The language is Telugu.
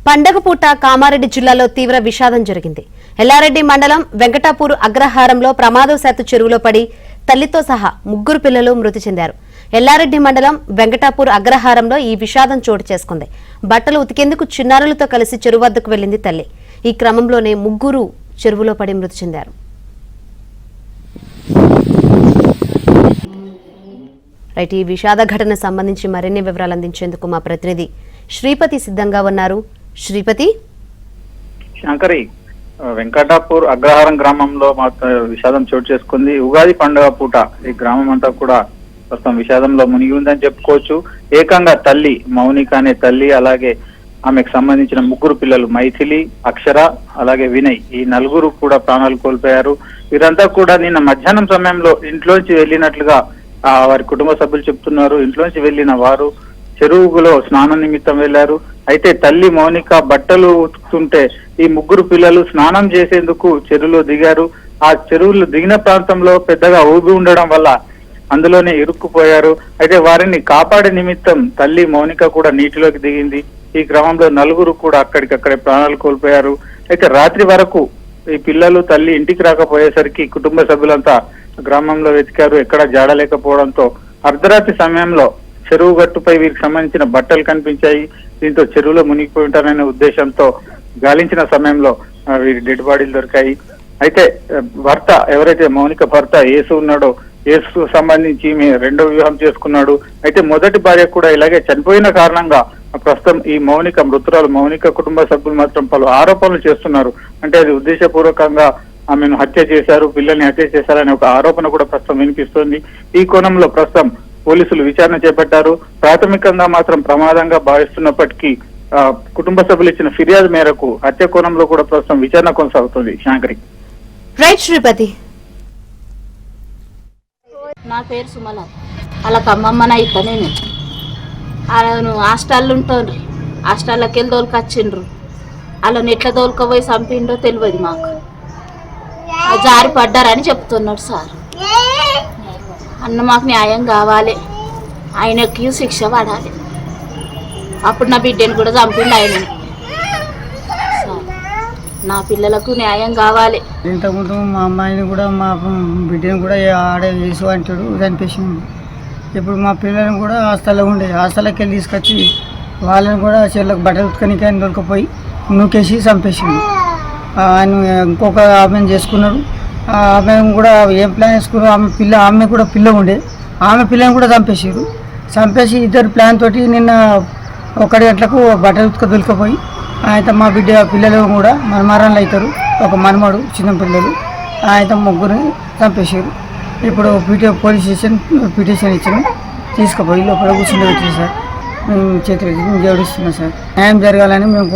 పండగ పూట కామారెడ్డి జిల్లాలో తీవ్ర విషాదం జరిగింది. ఎల్లారెడ్డి మండలం వెంకటాపూర్ అగ్రహారంలో ప్రమాదవశాత్తు చెరువులో పడి తల్లితో సహా 3 పిల్లలు మృతి చెందారు. ఎల్లారెడ్డి మండలం వెంకటాపూర్ అగ్రహారంలో ఈ విషాదం చోటు చేసుకుంది. బట్టలు ఉతికేందుకు చిన్నారులతో కలిసి చెరువు వద్దకు వెళ్లింది తల్లి. ఈ క్రమంలోనే 3 చెరువులో పడి మృతి చెందారు. ఈ విషాద ఘటన సంబంధించి మరిన్ని వివరాలు అందించేందుకు మా ప్రతినిధి శ్రీపతి సిద్ధంగా ఉన్నారు. శ్రీపతి, శంకరి, వెంకటాపూర్ అగ్రహారం గ్రామంలో విషాదం చోటు చేసుకుంది. ఉగాది పండుగ పూట ఈ గ్రామం అంతా కూడా ప్రస్తుతం విషాదంలో మునిగి ఉందని చెప్పుకోవచ్చు. ఏకంగా తల్లి మౌనిక అనే తల్లి, అలాగే ఆమెకు సంబంధించిన 3 పిల్లలు మైథిలి, అక్షర, అలాగే వినయ్, ఈ 4 కూడా ప్రాణాలు కోల్పోయారు. వీరంతా కూడా నిన్న మధ్యాహ్నం సమయంలో ఇంట్లోంచి వెళ్ళినట్లుగా వారి కుటుంబ సభ్యులు చెప్తున్నారు. ఇంట్లోంచి వెళ్లిన వారు చెరువులో స్నానం నిమిత్తం వెళ్లారు. అయితే తల్లి మౌనిక బట్టలు ఉతుకుతుంటే ఈ 3 పిల్లలు స్నానం చేసేందుకు చెరువులో దిగారు. ఆ చెరువులో దిగిన ప్రాంతంలో పెద్దగా ఊబి ఉండడం వల్ల అందులోనే ఇరుక్కుపోయారు. అయితే వారిని కాపాడే నిమిత్తం తల్లి మౌనిక కూడా నీటిలోకి దిగింది. ఈ క్రమంలో 4 కూడా అక్కడికక్కడే ప్రాణాలు కోల్పోయారు. అయితే రాత్రి వరకు ఈ పిల్లలు తల్లి ఇంటికి రాకపోయేసరికి కుటుంబ సభ్యులంతా గ్రామంలో వెతికారు. ఎక్కడ జాడలేకపోవడంతో అర్ధరాత్రి సమయంలో చెరువు గట్టుపై వీరికి సంబంధించిన బట్టలు కనిపించాయి. దీంతో చెరువులో మునిగిపోయి ఉంటారనే ఉద్దేశంతో గాలించిన సమయంలో వీరి డెడ్ బాడీలు దొరికాయి. అయితే భర్త, ఎవరైతే మౌనిక భర్త యేసు ఉన్నాడో, యేసు సంబంధించి రెండో వివాహం చేసుకున్నాడు. అయితే మొదటి భార్య కూడా ఇలాగే చనిపోయిన కారణంగా ప్రస్తుతం ఈ మృతురాలు మౌనిక కుటుంబ సభ్యులు మాత్రం పలు ఆరోపణలు చేస్తున్నారు. అంటే అది ఉద్దేశపూర్వకంగా ఆమెను హత్య చేశారు, పిల్లల్ని హత్య చేశారనే ఒక ఆరోపణ కూడా ప్రస్తుతం వినిపిస్తోంది. ఈ కోణంలో ప్రస్తుతం పోలీసులు విచారణ చేపట్టారు. ప్రాథమికంగా మాత్రం ప్రమాదంగా భావిస్తున్నప్పటికీ కుటుంబ సభ్యులు ఇచ్చిన ఫిర్యాదు మేరకు హత్య కోణంలో కూడా ప్రస్తుతం విచారణ కొనసాగుతుంది. శాంకరి. రైట్ శ్రీపతి. నా పేరు సుమల. అలా అమ్మమ్మన అయితే నేను హాస్టల్లో ఉంటాను. హాస్టల్లోకి వెళ్ళి తోలుకొచ్చిండ్రు. వాళ్ళని ఎట్లా తోలుకపోయి చంపిండ్రో తెలియదు. మాకు జారి పడ్డారని చెప్తున్నాడు సార్. అన్న మాకు న్యాయం కావాలి, ఆయనకి శిక్ష పడాలి. అప్పుడు నా బిడ్డని కూడా చంపిండు ఆయనని. నా పిల్లలకు న్యాయం కావాలి. ఇంతకుముందు మా అమ్మాయిని కూడా మా బిడ్డని కూడా ఆడే వేసు అంటాడు చనిపేసింది. ఇప్పుడు మా పిల్లలను కూడా హాస్టల్లో ఉండే, హాస్టల్లోకి వెళ్ళి తీసుకొచ్చి వాళ్ళని కూడా చెల్లకు బట్టలు ఉతుకనికి ఆయన దొరికిపోయి నూకేసి చంపేసిండు. ఆయన ఇంకొక ఆమెను చేసుకున్నాడు. ఆమె కూడా ఏం ప్లాన్ చేసుకున్నారు, ఆమె కూడా పిల్ల ఉండే, ఆమె పిల్లని కూడా చంపేసారు. చంపేసి ఇద్దరు ప్లాన్ తోటి నిన్న 1 గంటలకు బట్టలు ఉతుక దొరికిపోయి ఆయన మా పిల్లలు కూడా మనమారాలు అవుతారు. ఒక మనమడు చిన్న పిల్లలు ఆయన 3 చంపేశారు. ఇప్పుడు పోలీస్ స్టేషన్ పిటిషన్ ఇచ్చాము, తీసుకుపోయి లోపల కూర్చుండి పెట్టారు సార్. మేము చేతులు జోడిస్తున్నాం సార్. న్యాయం జరగాలని మేము